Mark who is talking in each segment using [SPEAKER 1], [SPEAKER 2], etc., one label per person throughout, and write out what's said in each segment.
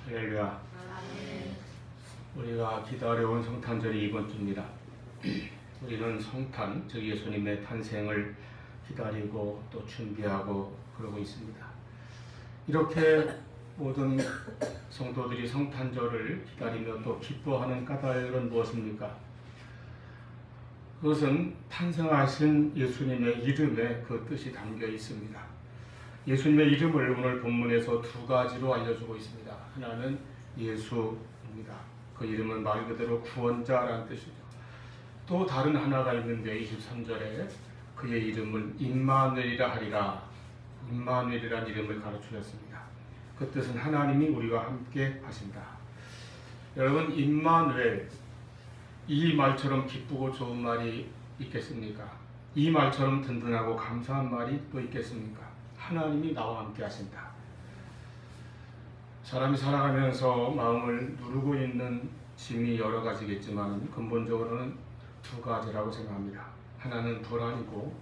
[SPEAKER 1] 할렐루야. 우리가 기다려온 성탄절이 이번 주입니다. 우리는 성탄, 즉 예수님의 탄생을 기다리고 또 준비하고 그러고 있습니다. 이렇게 모든 성도들이 성탄절을 기다리며 또 기뻐하는 까닭은 무엇입니까? 그것은 탄생하신 예수님의 이름에 그 뜻이 담겨 있습니다. 예수님의 이름을 오늘 본문에서 두 가지로 알려주고 있습니다. 하나는 예수입니다. 그 이름은 말 그대로 구원자라는 뜻이죠. 또 다른 하나가 있는데 23절에 그의 이름을 임마누엘이라 하리라. 임마누엘이라는 이름을 가르치셨습니다. 그 뜻은 하나님이 우리와 함께 하신다. 여러분, 임마누엘, 이 말처럼 기쁘고 좋은 말이 있겠습니까? 이 말처럼 든든하고 감사한 말이 또 있겠습니까? 하나님이 나와 함께 하신다. 사람이 살아가면서 마음을 누르고 있는 짐이 여러 가지겠지만 근본적으로는 두 가지라고 생각합니다. 하나는 불안이고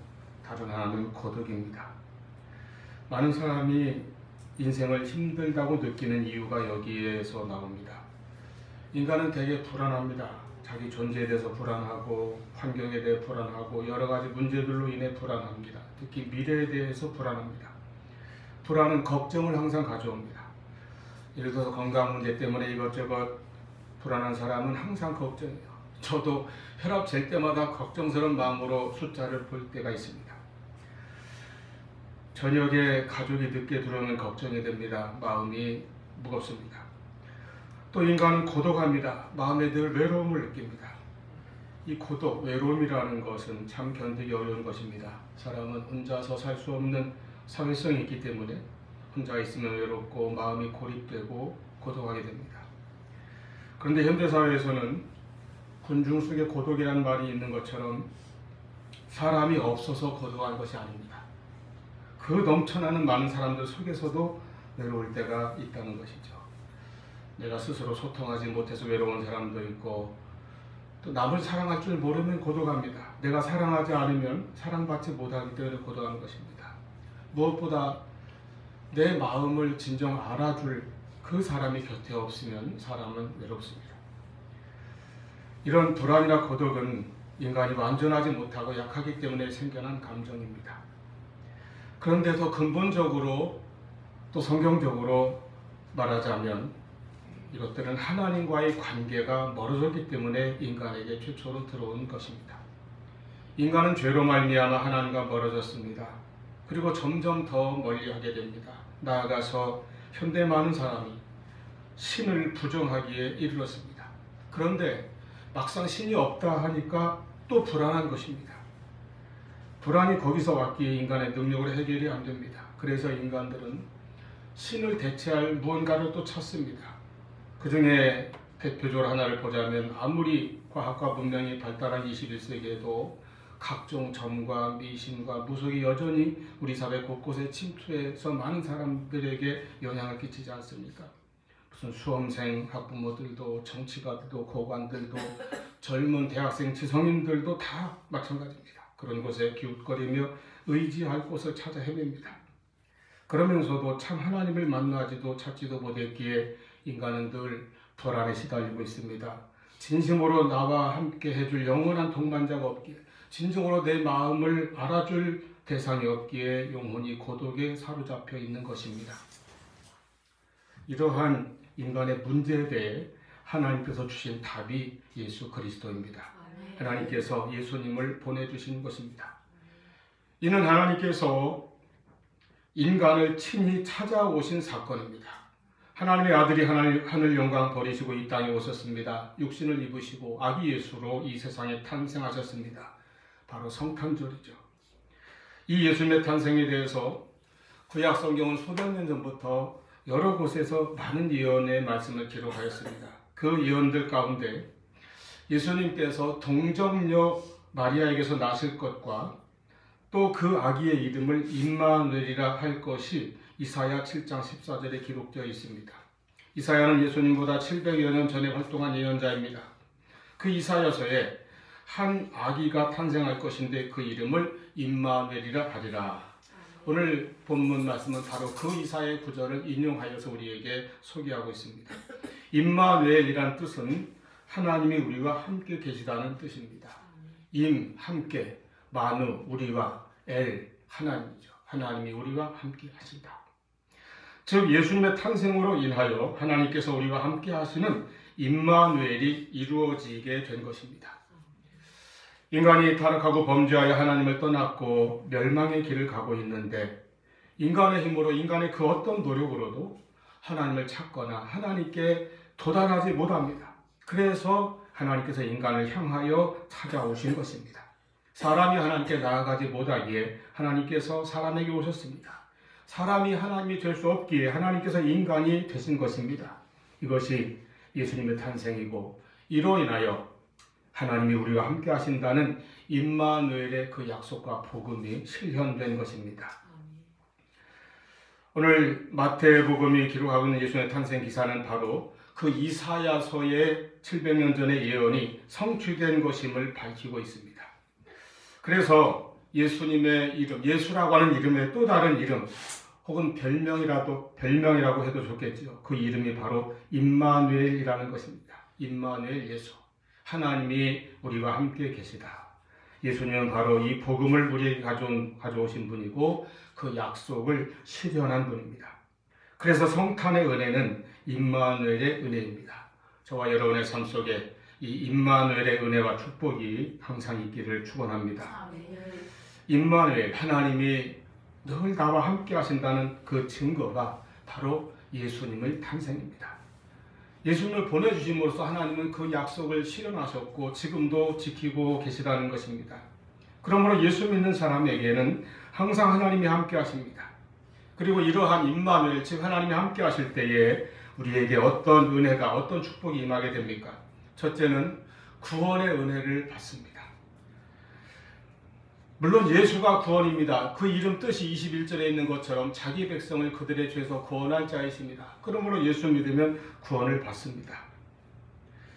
[SPEAKER 1] 다른 하나는 고독입니다. 많은 사람이 인생을 힘들다고 느끼는 이유가 여기에서 나옵니다. 인간은 되게 불안합니다. 자기 존재에 대해서 불안하고 환경에 대해 불안하고 여러 가지 문제들로 인해 불안합니다. 특히 미래에 대해서 불안합니다. 불안은 걱정을 항상 가져옵니다. 예를 들어서 건강 문제 때문에 이것저것 불안한 사람은 항상 걱정해요. 저도 혈압 잴 때마다 걱정스러운 마음으로 숫자를 볼 때가 있습니다. 저녁에 가족이 늦게 들어오면 걱정이 됩니다. 마음이 무겁습니다. 또 인간은 고독합니다. 마음에 늘 외로움을 느낍니다. 이 고독, 외로움이라는 것은 참 견디기 어려운 것입니다. 사람은 혼자서 살 수 없는 사회성이 있기 때문에 혼자 있으면 외롭고 마음이 고립되고 고독하게 됩니다. 그런데 현대사회에서는 군중 속에 고독이라는 말이 있는 것처럼 사람이 없어서 고독한 것이 아닙니다. 그 넘쳐나는 많은 사람들 속에서도 외로울 때가 있다는 것이죠. 내가 스스로 소통하지 못해서 외로운 사람도 있고 또 남을 사랑할 줄 모르면 고독합니다. 내가 사랑하지 않으면 사랑받지 못하기 때문에 고독한 것입니다. 무엇보다 내 마음을 진정 알아줄 그 사람이 곁에 없으면 사람은 외롭습니다. 이런 불안이나 고독은 인간이 완전하지 못하고 약하기 때문에 생겨난 감정입니다. 그런데 더 근본적으로 또 성경적으로 말하자면 이것들은 하나님과의 관계가 멀어졌기 때문에 인간에게 최초로 들어온 것입니다. 인간은 죄로 말미암아 하나님과 멀어졌습니다. 그리고 점점 더 멀리하게 됩니다. 나아가서 현대 많은 사람이 신을 부정하기에 이르렀습니다. 그런데 막상 신이 없다 하니까 또 불안한 것입니다. 불안이 거기서 왔기에 인간의 능력으로 해결이 안 됩니다. 그래서 인간들은 신을 대체할 무언가를 또 찾습니다. 그 중에 대표적으로 하나를 보자면 아무리 과학과 문명이 발달한 21세기에도 각종 점과 미신과 무속이 여전히 우리 사회 곳곳에 침투해서 많은 사람들에게 영향을 끼치지 않습니까? 무슨 수험생 학부모들도 정치가들도 고관들도 젊은 대학생 지성인들도 다 마찬가지입니다. 그런 곳에 기웃거리며 의지할 곳을 찾아 헤맵니다. 그러면서도 참 하나님을 만나지도 찾지도 못했기에 인간은 늘 불안에 시달리고 있습니다. 진심으로 나와 함께 해줄 영원한 동반자가 없기에 진정으로 내 마음을 알아줄 대상이 없기에 영혼이 고독에 사로잡혀 있는 것입니다. 이러한 인간의 문제에 대해 하나님께서 주신 답이 예수 그리스도입니다. 하나님께서 예수님을 보내주신 것입니다. 이는 하나님께서 인간을 친히 찾아오신 사건입니다. 하나님의 아들이 하늘 영광 버리시고 이 땅에 오셨습니다. 육신을 입으시고 아기 예수로 이 세상에 탄생하셨습니다. 바로 성탄절이죠. 이 예수님의 탄생에 대해서 구약 성경은 수백 년 전부터 여러 곳에서 많은 예언의 말씀을 기록하였습니다. 그 예언들 가운데 예수님께서 동정녀 마리아에게서 나실 것과 또 그 아기의 이름을 임마누엘이라 할 것이 이사야 7장 14절에 기록되어 있습니다. 이사야는 예수님보다 700여 년 전에 활동한 예언자입니다. 그 이사야서에 한 아기가 탄생할 것인데 그 이름을 임마누엘이라 하리라. 오늘 본문 말씀은 바로 그 이사의 구절을 인용하여서 우리에게 소개하고 있습니다. 임마누엘이란 뜻은 하나님이 우리와 함께 계시다는 뜻입니다. 임, 함께, 마누, 우리와, 엘, 하나님이죠. 하나님이 우리와 함께 하신다. 즉 예수님의 탄생으로 인하여 하나님께서 우리와 함께 하시는 임마누엘이 이루어지게 된 것입니다. 인간이 타락하고 범죄하여 하나님을 떠났고 멸망의 길을 가고 있는데 인간의 힘으로 인간의 그 어떤 노력으로도 하나님을 찾거나 하나님께 도달하지 못합니다. 그래서 하나님께서 인간을 향하여 찾아오신 것입니다. 사람이 하나님께 나아가지 못하기에 하나님께서 사람에게 오셨습니다. 사람이 하나님이 될 수 없기에 하나님께서 인간이 되신 것입니다. 이것이 예수님의 탄생이고 이로 인하여 하나님이 우리와 함께 하신다는 임마누엘의 그 약속과 복음이 실현된 것입니다. 오늘 마태복음이 기록하고 있는 예수님의 탄생 기사는 바로 그 이사야서의 700년 전의 예언이 성취된 것임을 밝히고 있습니다. 그래서 예수님의 이름, 예수라고 하는 이름의 또 다른 이름 혹은 별명이라고 해도 좋겠죠. 그 이름이 바로 임마누엘이라는 것입니다. 임마누엘 예수. 하나님이 우리와 함께 계시다. 예수님은 바로 이 복음을 우리에게 가져오신 분이고 그 약속을 실현한 분입니다. 그래서 성탄의 은혜는 임마누엘의 은혜입니다. 저와 여러분의 삶 속에 이 임마누엘의 은혜와 축복이 항상 있기를 축원합니다. 임마누엘, 하나님이 늘 나와 함께 하신다는 그 증거가 바로 예수님의 탄생입니다. 예수님을 보내주심으로써 하나님은 그 약속을 실현하셨고 지금도 지키고 계시다는 것입니다. 그러므로 예수 믿는 사람에게는 항상 하나님이 함께 하십니다. 그리고 이러한 임마누엘, 즉 하나님이 함께 하실 때에 우리에게 어떤 은혜가, 어떤 축복이 임하게 됩니까? 첫째는 구원의 은혜를 받습니다. 물론 예수가 구원입니다. 그 이름 뜻이 21절에 있는 것처럼 자기 백성을 그들의 죄에서 구원할 자이십니다. 그러므로 예수 믿으면 구원을 받습니다.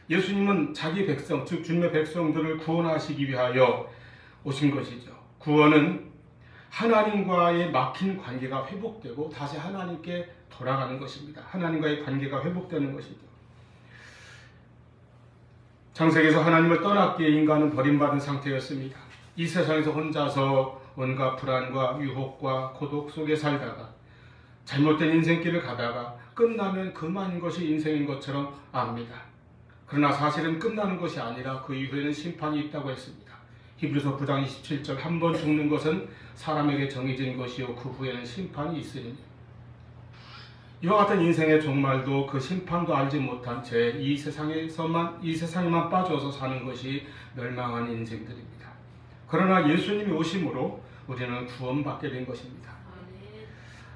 [SPEAKER 1] 예수님은 자기 백성, 즉 주님의 백성들을 구원하시기 위하여 오신 것이죠. 구원은 하나님과의 막힌 관계가 회복되고 다시 하나님께 돌아가는 것입니다. 하나님과의 관계가 회복되는 것이죠. 창세기에서 하나님을 떠났기에 인간은 버림받은 상태였습니다. 이 세상에서 혼자서 온갖 불안과 유혹과 고독 속에 살다가 잘못된 인생길을 가다가 끝나면 그만인 것이 인생인 것처럼 압니다. 그러나 사실은 끝나는 것이 아니라 그 이후에는 심판이 있다고 했습니다. 히브리서 9장 27절 한 번 죽는 것은 사람에게 정해진 것이요 그 후에는 심판이 있으리니. 이와 같은 인생의 종말도 그 심판도 알지 못한 채 이 세상에만 빠져서 사는 것이 멸망한 인생들입니다. 그러나 예수님이 오심으로 우리는 구원받게 된 것입니다.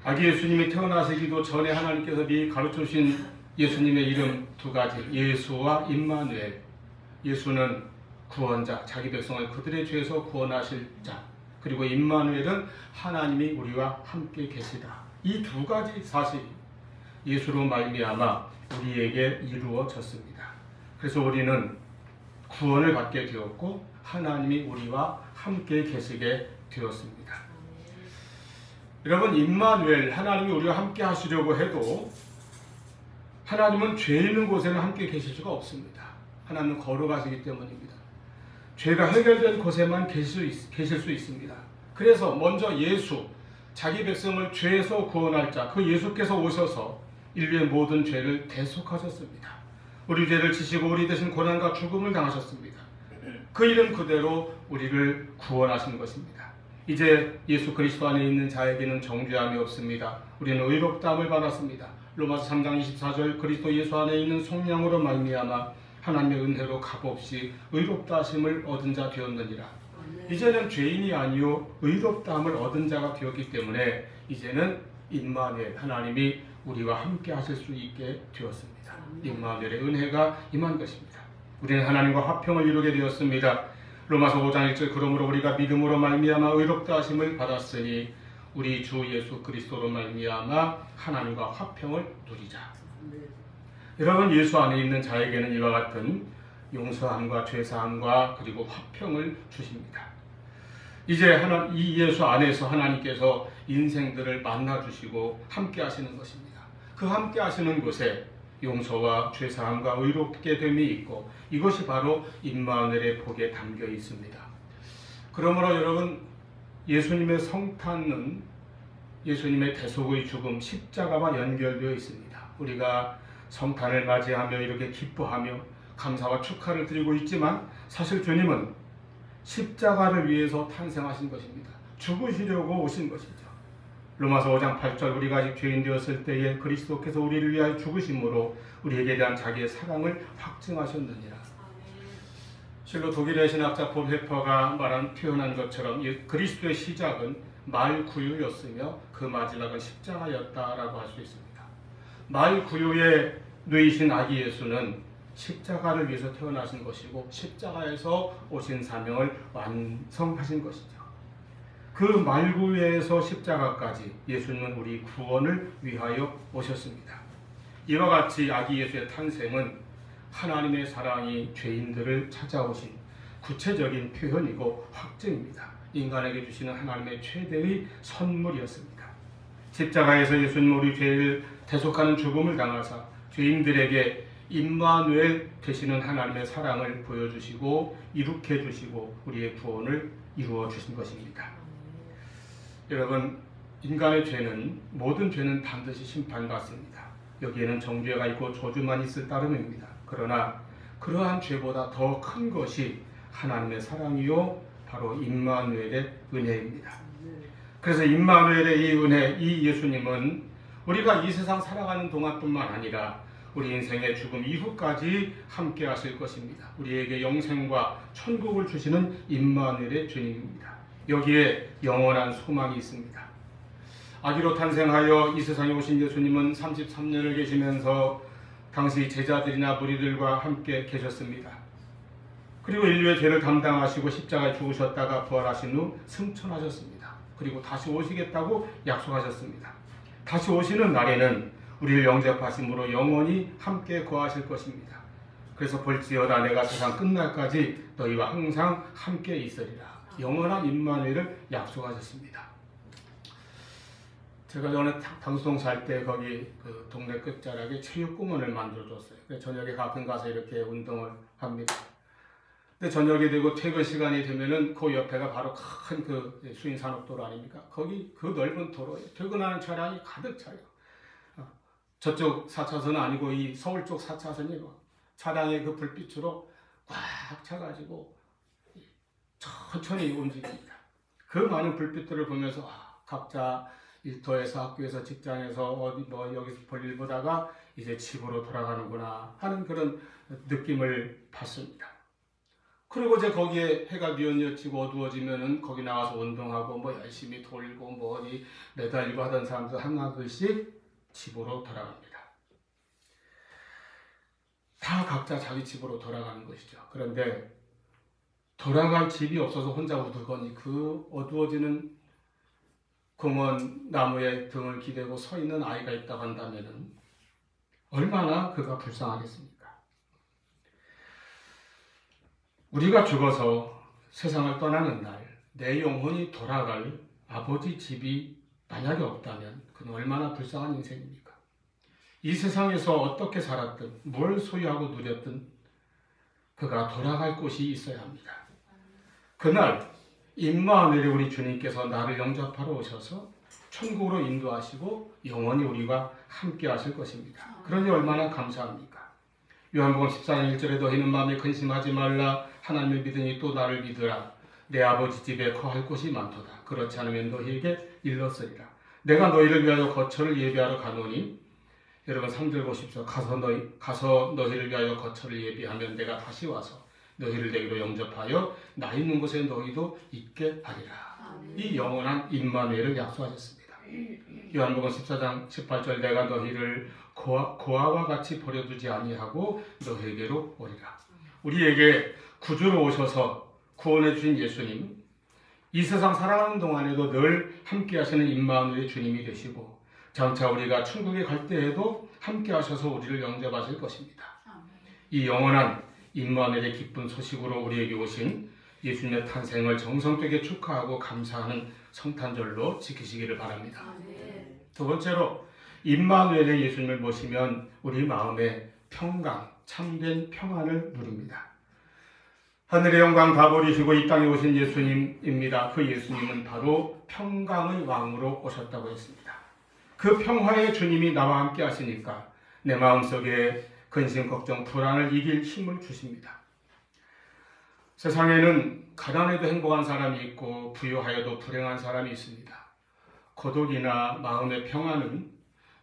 [SPEAKER 1] 아기 예수님이 태어나시기도 전에 하나님께서 미리 가르쳐주신 예수님의 이름 두 가지, 예수와 임마누엘. 예수는 구원자, 자기 백성을 그들의 죄에서 구원하실 자. 그리고 임마누엘은 하나님이 우리와 함께 계시다. 이 두 가지 사실이 예수로 말미암아 우리에게 이루어졌습니다. 그래서 우리는 구원을 받게 되었고 하나님이 우리와 함께 계시게 되었습니다. 여러분, 임마누엘, 하나님이 우리와 함께 하시려고 해도 하나님은 죄 있는 곳에는 함께 계실 수가 없습니다. 하나님은 걸어가시기 때문입니다. 죄가 해결된 곳에만 계실 수 있습니다. 그래서 먼저 예수, 자기 백성을 죄에서 구원할 자, 그 예수께서 오셔서 인류의 모든 죄를 대속하셨습니다. 우리 죄를 지시고 우리 대신 고난과 죽음을 당하셨습니다. 그 이름 그대로 우리를 구원하신 것입니다. 이제 예수 그리스도 안에 있는 자에게는 정죄함이 없습니다. 우리는 의롭다함을 받았습니다. 로마서 3장 24절 그리스도 예수 안에 있는 속량으로 말미암아 하나님의 은혜로 값없이 의롭다 하심을 얻은 자 되었느니라. 이제는 죄인이 아니요 의롭다함을 얻은 자가 되었기 때문에 이제는 임마누엘, 하나님이 우리와 함께 하실 수 있게 되었습니다. 임마누엘의 은혜가 임한 것입니다. 우리는 하나님과 화평을 이루게 되었습니다. 로마서 5장 1절 그러므로 우리가 믿음으로 말미암아 의롭다 하심을 받았으니 우리 주 예수 그리스도로 말미암아 하나님과 화평을 누리자. 여러분, 예수 안에 있는 자에게는 이와 같은 용서함과 죄사함과 그리고 화평을 주십니다. 이제 이 예수 안에서 하나님께서 인생들을 만나주시고 함께 하시는 것입니다. 그 함께 하시는 곳에 용서와 죄사함과 의롭게 됨이 있고 이것이 바로 임마누엘의 복에 담겨 있습니다. 그러므로 여러분, 예수님의 성탄은 예수님의 대속의 죽음, 십자가와 연결되어 있습니다. 우리가 성탄을 맞이하며 이렇게 기뻐하며 감사와 축하를 드리고 있지만 사실 주님은 십자가를 위해서 탄생하신 것입니다. 죽으시려고 오신 것이죠. 로마서 5장 8절 우리가 아직 죄인 되었을 때에 그리스도께서 우리를 위하여 죽으심으로 우리에게 대한 자기의 사랑을 확증하셨느니라. 실로 독일의 신학자 볼 헤퍼가 표현한 것처럼 그리스도의 시작은 말 구유였으며 그 마지막은 십자가였다라고 할 수 있습니다. 말 구유에 누이신 아기 예수는 십자가를 위해서 태어나신 것이고 십자가에서 오신 사명을 완성하신 것이죠. 그 말구유에서 십자가까지 예수님은 우리 구원을 위하여 오셨습니다. 이와 같이 아기 예수의 탄생은 하나님의 사랑이 죄인들을 찾아오신 구체적인 표현이고 확증입니다. 인간에게 주시는 하나님의 최대의 선물이었습니다. 십자가에서 예수님 우리 죄를 대속하는 죽음을 당하사 죄인들에게 임마누엘 되시는 하나님의 사랑을 보여주시고 이룩해 주시고 우리의 구원을 이루어 주신 것입니다. 여러분, 인간의 죄는, 모든 죄는 반드시 심판받습니다. 여기에는 정죄가 있고 저주만 있을 따름입니다. 그러나 그러한 죄보다 더 큰 것이 하나님의 사랑이요 바로 임마누엘의 은혜입니다. 그래서 임마누엘의 이 은혜, 이 예수님은 우리가 이 세상 살아가는 동안뿐만 아니라 우리 인생의 죽음 이후까지 함께 하실 것입니다. 우리에게 영생과 천국을 주시는 임마누엘의 주님입니다. 여기에 영원한 소망이 있습니다. 아기로 탄생하여 이 세상에 오신 예수님은 33년을 계시면서 당시 제자들이나 무리들과 함께 계셨습니다. 그리고 인류의 죄를 담당하시고 십자가에 죽으셨다가 부활하신 후 승천하셨습니다. 그리고 다시 오시겠다고 약속하셨습니다. 다시 오시는 날에는 우리를 영접하심으로 영원히 함께 거하실 것입니다. 그래서 볼지어다 내가 세상 끝날까지 너희와 항상 함께 있으리라. 영원한 임마누엘을 약속하셨습니다. 제가 전에 방송 살 때 거기 그 동네 끝자락에 체육공원을 만들어줬어요. 저녁에 가끔 가서 이렇게 운동을 합니다. 근데 저녁이 되고 퇴근 시간이 되면은 그 옆에가 바로 큰 그 수인산업도로 아닙니까? 거기 그 넓은 도로에 퇴근하는 차량이 가득 차요. 저쪽 4차선은 아니고 이 서울 쪽 4차선이 차량의 그 불빛으로 꽉 차가지고 천천히 움직입니다. 그 많은 불빛들을 보면서 각자 일터에서 학교에서 직장에서 어디 여기서 볼일 보다가 이제 집으로 돌아가는구나 하는 그런 느낌을 받습니다. 그리고 이제 거기에 해가 뉘엿뉘엿지고 어두워지면은 거기 나와서 운동하고 열심히 돌고 어디 매달리고 하던 사람들 하나둘씩 집으로 돌아갑니다. 다 각자 자기 집으로 돌아가는 것이죠. 그런데 돌아갈 집이 없어서 혼자 우두거니 그 어두워지는 공원 나무에 등을 기대고 서 있는 아이가 있다고 한다면 얼마나 그가 불쌍하겠습니까? 우리가 죽어서 세상을 떠나는 날 내 영혼이 돌아갈 아버지 집이 만약에 없다면 그는 얼마나 불쌍한 인생입니까? 이 세상에서 어떻게 살았든 뭘 소유하고 누렸든 그가 돌아갈 곳이 있어야 합니다. 그날 임마누엘 우리 주님께서 나를 영접하러 오셔서 천국으로 인도하시고 영원히 우리와 함께 하실 것입니다. 그러니 얼마나 감사합니까? 요한복음 14장 1절에 너희는 마음에 근심하지 말라 하나님을 믿으니 또 나를 믿으라 내 아버지 집에 거할 곳이 많도다. 그렇지 않으면 너희에게 일렀으리라. 내가 너희를 위하여 거처를 예비하러 가노니 여러분 3절 보십시오. 가서 너희를 위하여 거처를 예비하면 내가 다시 와서 너희를 내게로 영접하여 나 있는 곳에 너희도 있게 하리라. 이 영원한 임마누엘을 약속하셨습니다. 요한복음 14장 18절 내가 너희를 고아와 같이 버려두지 아니하고 너희에게로 오리라. 우리에게 구주로 오셔서 구원해 주신 예수님, 이 세상 살아가는 동안에도 늘 함께 하시는 임마누엘의 주님이 되시고 장차 우리가 천국에 갈 때에도 함께 하셔서 우리를 영접하실 것입니다. 이 영원한 임마누엘의 기쁜 소식으로 우리에게 오신 예수님의 탄생을 정성되게 축하하고 감사하는 성탄절로 지키시기를 바랍니다. 두 번째로 임마누엘의 예수님을 모시면 우리 마음에 평강, 참된 평안을 누립니다. 하늘의 영광 다 버리시고 이 땅에 오신 예수님입니다. 그 예수님은 바로 평강의 왕으로 오셨다고 했습니다. 그 평화의 주님이 나와 함께 하시니까 내 마음속에 근심, 걱정, 불안을 이길 힘을 주십니다. 세상에는 가난해도 행복한 사람이 있고 부유하여도 불행한 사람이 있습니다. 고독이나 마음의 평안은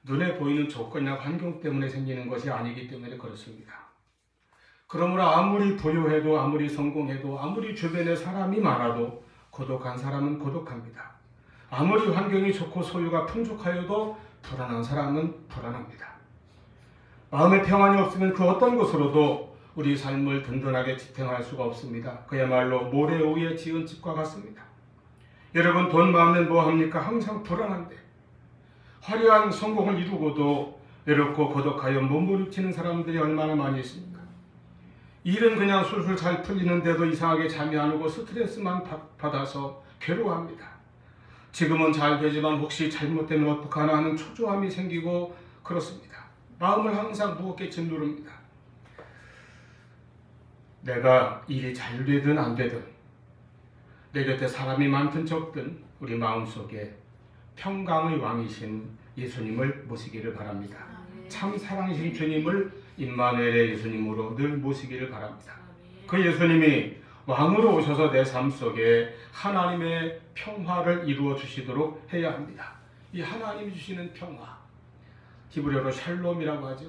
[SPEAKER 1] 눈에 보이는 조건이나 환경 때문에 생기는 것이 아니기 때문에 그렇습니다. 그러므로 아무리 부유해도 아무리 성공해도 아무리 주변에 사람이 많아도 고독한 사람은 고독합니다. 아무리 환경이 좋고 소유가 풍족하여도 불안한 사람은 불안합니다. 마음의 평안이 없으면 그 어떤 것으로도 우리 삶을 든든하게 지탱할 수가 없습니다. 그야말로 모래 위에 지은 집과 같습니다. 여러분 돈 많으면 뭐합니까? 항상 불안한데 화려한 성공을 이루고도 외롭고 고독하여 몸부림치는 사람들이 얼마나 많이 있습니까? 일은 그냥 술술 잘 풀리는데도 이상하게 잠이 안 오고 스트레스만 받아서 괴로워합니다. 지금은 잘 되지만 혹시 잘못되면 어떡하나 하는 초조함이 생기고 그렇습니다. 마음을 항상 무겁게 짓누릅니다. 내가 일이 잘 되든 안 되든 내 곁에 사람이 많든 적든 우리 마음속에 평강의 왕이신 예수님을 모시기를 바랍니다. 참 사랑이신 주님을 임마누엘의 예수님으로 늘 모시기를 바랍니다. 그 예수님이 왕으로 오셔서 내 삶 속에 하나님의 평화를 이루어 주시도록 해야 합니다. 이 하나님이 주시는 평화, 히브리어로 샬롬이라고 하죠.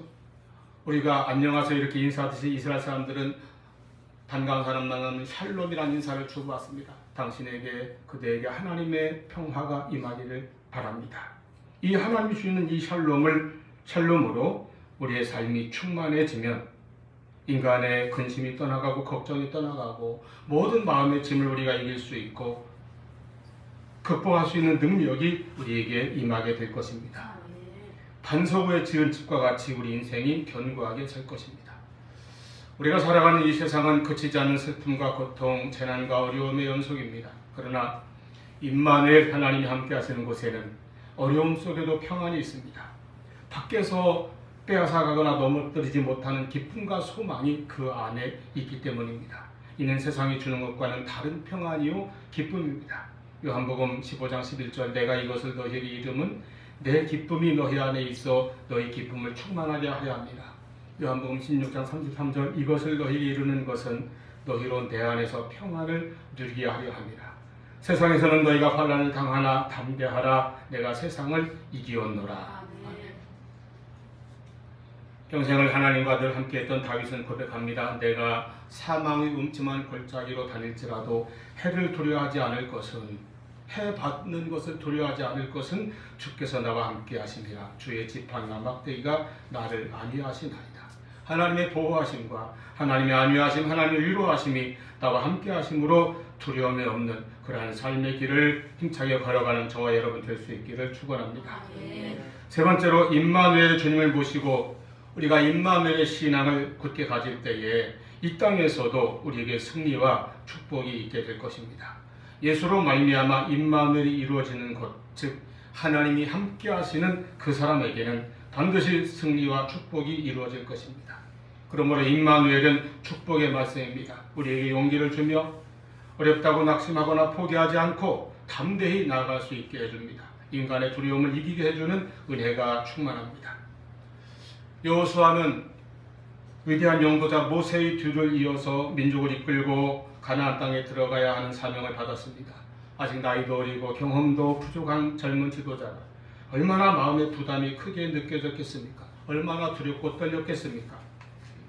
[SPEAKER 1] 우리가 안녕하세요 이렇게 인사하듯이 이스라엘 사람들은 반가운 사람 만나면 샬롬이라는 인사를 주고받습니다. 당신에게 그대에게 하나님의 평화가 임하기를 바랍니다. 이 하나님이 주시는 이 샬롬으로 우리의 삶이 충만해지면 인간의 근심이 떠나가고 걱정이 떠나가고 모든 마음의 짐을 우리가 이길 수 있고 극복할 수 있는 능력이 우리에게 임하게 될 것입니다. 반석 위에 지은 집과 같이 우리 인생이 견고하게 설 것입니다. 우리가 살아가는 이 세상은 그치지 않는 슬픔과 고통, 재난과 어려움의 연속입니다. 그러나 임마누엘 하나님이 함께 하시는 곳에는 어려움 속에도 평안이 있습니다. 밖에서 빼앗아가거나 넘어뜨리지 못하는 기쁨과 소망이 그 안에 있기 때문입니다. 이는 세상이 주는 것과는 다른 평안이요 기쁨입니다. 요한복음 15장 11절 내가 이것을 너희에게 이름은 내 기쁨이 너희 안에 있어 너희 기쁨을 충만하게 하려 합니다. 요한복음 16장 33절 이것을 너희에게 이루는 것은 너희로 내 안에서 평안을 누리게 하려 합니다. 세상에서는 너희가 환난을 당하나 담대하라 내가 세상을 이기었노라. 평생을 하나님과 늘 함께했던 다윗은 고백합니다. 내가 사망의 음침한 골짜기로 다닐지라도 해를 두려워하지 않을 것은 해 받는 것을 두려워하지 않을 것은 주께서 나와 함께 하심이라. 주의 지팡이와 막대기가 나를 안위하시나이다. 하나님의 보호하심과 하나님의 안위하심, 하나님의 위로하심이 나와 함께 하심으로 두려움이 없는 그러한 삶의 길을 힘차게 걸어가는 저와 여러분 될 수 있기를 축원합니다. 세 번째로 임마누엘 주님을 모시고 우리가 임마누엘의 신앙을 굳게 가질 때에 이 땅에서도 우리에게 승리와 축복이 있게 될 것입니다. 예수로 말미암아 임마누엘이 이루어지는 것, 즉 하나님이 함께 하시는 그 사람에게는 반드시 승리와 축복이 이루어질 것입니다. 그러므로 임마누엘은 축복의 말씀입니다. 우리에게 용기를 주며 어렵다고 낙심하거나 포기하지 않고 담대히 나아갈 수 있게 해줍니다. 인간의 두려움을 이기게 해주는 은혜가 충만합니다. 여호수아는 위대한 용도자 모세의 뒤를 이어서 민족을 이끌고 가나안 땅에 들어가야 하는 사명을 받았습니다. 아직 나이도 어리고 경험도 부족한 젊은 지도자가 얼마나 마음의 부담이 크게 느껴졌겠습니까? 얼마나 두렵고 떨렸겠습니까?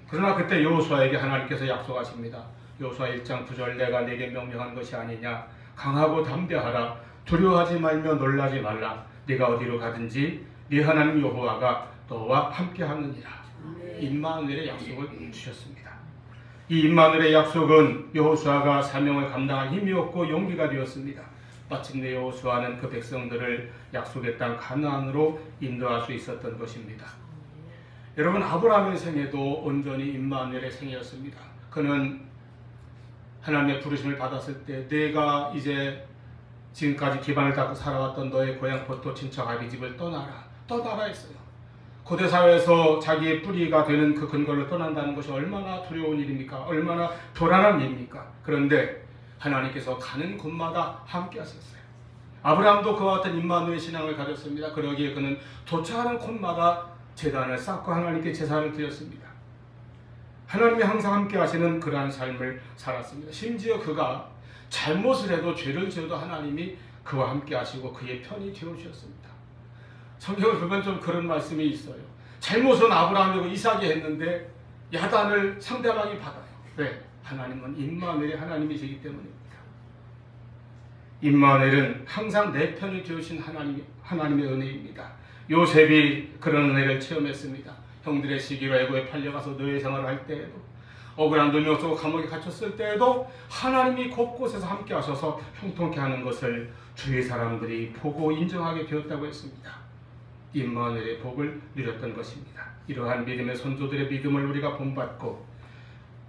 [SPEAKER 1] 그러나 그때 여호수아에게 하나님께서 약속하십니다. 여호수아 1장 9절 내가 내게 명령한 것이 아니냐 강하고 담대하라 두려워하지 말며 놀라지 말라 네가 어디로 가든지 네 하나님 여호와가 너와 함께 하느니라. 임마누엘의 약속을 주셨습니다. 이 임마누엘의 약속은 여호수아가 사명을 감당할 힘이었고 용기가 되었습니다. 마침내 여호수아는 그 백성들을 약속의 땅 가나안으로 인도할 수 있었던 것입니다. 여러분 아브라함의 생애도 온전히 임마누엘의 생애였습니다. 그는 하나님의 부르심을 받았을 때 내가 이제 지금까지 기반을 닦고 살아왔던 너의 고향 포도 친척 아비집을 떠나라 했어요. 고대 사회에서 자기의 뿌리가 되는 그 근거를 떠난다는 것이 얼마나 두려운 일입니까? 얼마나 불안한 일입니까? 그런데 하나님께서 가는 곳마다 함께 하셨어요. 아브라함도 그와 같은 임마누엘 신앙을 가졌습니다. 그러기에 그는 도착하는 곳마다 제단을 쌓고 하나님께 제사를 드렸습니다. 하나님이 항상 함께 하시는 그러한 삶을 살았습니다. 심지어 그가 잘못을 해도 죄를 지어도 하나님이 그와 함께 하시고 그의 편이 되어주셨습니다. 성경을 보면 좀 그런 말씀이 있어요. 잘못은 아브라함이고 이삭이 했는데 야단을 상대방이 받아요. 왜? 하나님은 임마누엘의 하나님이시기 때문입니다. 임마누엘은 항상 내 편이 되어주신 하나님의 은혜입니다. 요셉이 그런 은혜를 체험했습니다. 형들의 시기로 애고에 팔려가서 노예 생활을 할 때에도, 억울한 눈이 없고 감옥에 갇혔을 때에도 하나님이 곳곳에서 함께 하셔서 형통케 하는 것을 주위 사람들이 보고 인정하게 되었다고 했습니다. 임마누엘의 복을 누렸던 것입니다. 이러한 믿음의 선조들의 믿음을 우리가 본받고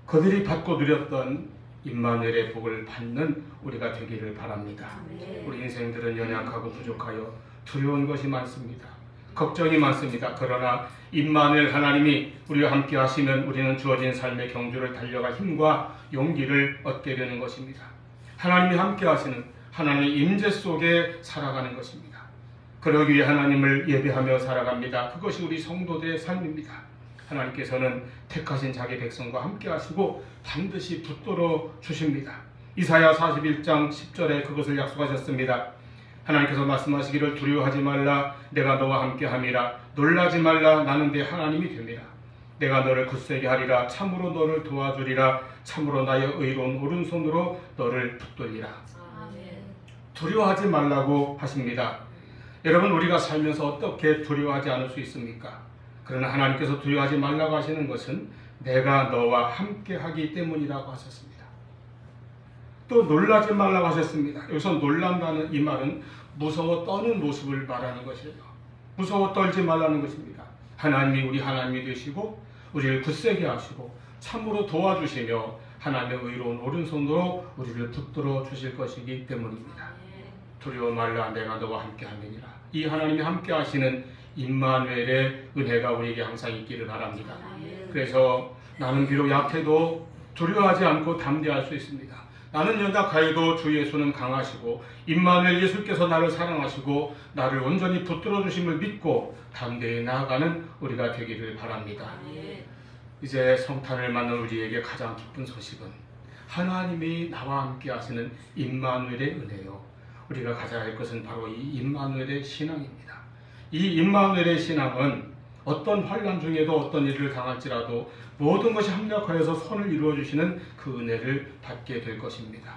[SPEAKER 1] 그들이 받고 누렸던 임마누엘의 복을 받는 우리가 되기를 바랍니다. 우리 인생들은 연약하고 부족하여 두려운 것이 많습니다. 걱정이 많습니다. 그러나 임마누엘 하나님이 우리와 함께 하시면 우리는 주어진 삶의 경주를 달려갈 힘과 용기를 얻게 되는 것입니다. 하나님이 함께 하시는 하나님의 임재 속에 살아가는 것입니다. 그러기 위해 하나님을 예배하며 살아갑니다. 그것이 우리 성도들의 삶입니다. 하나님께서는 택하신 자기 백성과 함께 하시고 반드시 붙들어 주십니다. 이사야 41장 10절에 그것을 약속하셨습니다. 하나님께서 말씀하시기를 두려워하지 말라 내가 너와 함께함이라 놀라지 말라 나는 네 하나님이 됨이라 내가 너를 굳세게 하리라 참으로 너를 도와주리라 참으로 나의 의로운 오른손으로 너를 붙들리라. 두려워하지 말라고 하십니다. 여러분, 우리가 살면서 어떻게 두려워하지 않을 수 있습니까? 그러나 하나님께서 두려워하지 말라고 하시는 것은 내가 너와 함께하기 때문이라고 하셨습니다. 또 놀라지 말라고 하셨습니다. 여기서 놀란다는 이 말은 무서워 떠는 모습을 말하는 것이에요. 무서워 떨지 말라는 것입니다. 하나님이 우리 하나님이 되시고 우리를 굳세게 하시고 참으로 도와주시며 하나님의 의로운 오른손으로 우리를 붙들어 주실 것이기 때문입니다. 두려워 말라 내가 너와 함께하느니라. 이 하나님이 함께 하시는 임마누엘의 은혜가 우리에게 항상 있기를 바랍니다. 그래서 나는 비록 약해도 두려워하지 않고 담대할 수 있습니다. 나는 연약하여도 주 예수는 강하시고 임마누엘 예수께서 나를 사랑하시고 나를 온전히 붙들어 주심을 믿고 담대히 나아가는 우리가 되기를 바랍니다. 이제 성탄을 맞는 우리에게 가장 기쁜 소식은 하나님이 나와 함께 하시는 임마누엘의 은혜요. 우리가 가져야 할 것은 바로 이 임마누엘의 신앙입니다. 이 임마누엘의 신앙은 어떤 환난 중에도 어떤 일을 당할지라도 모든 것이 합력하여서 선을 이루어 주시는 그 은혜를 받게 될 것입니다.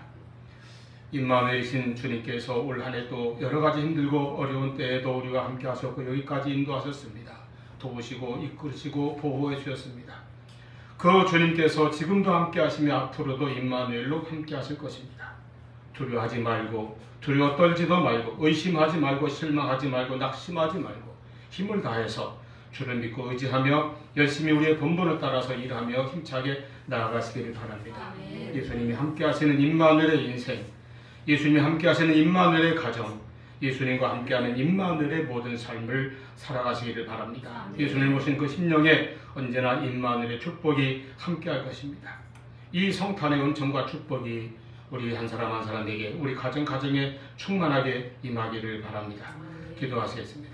[SPEAKER 1] 임마누엘이신 주님께서 올 한 해도 여러 가지 힘들고 어려운 때에도 우리와 함께 하셨고 여기까지 인도하셨습니다. 도우시고 이끌으시고 보호해 주셨습니다. 그 주님께서 지금도 함께 하시며 앞으로도 임마누엘로 함께 하실 것입니다. 두려워하지 말고 두려워 떨지도 말고 의심하지 말고 실망하지 말고 낙심하지 말고 힘을 다해서 주를 믿고 의지하며 열심히 우리의 본분을 따라서 일하며 힘차게 나아가시기를 바랍니다. 예수님이 함께 하시는 임마누엘의 인생, 예수님이 함께 하시는 임마누엘의 가정, 예수님과 함께하는 임마누엘의 모든 삶을 살아가시기를 바랍니다. 예수님을 모신 그 심령에 언제나 임마누엘의 축복이 함께할 것입니다. 이 성탄의 은총과 축복이 우리 한 사람 한 사람에게 우리 가정에 충만하게 임하기를 바랍니다. 기도하시겠습니다.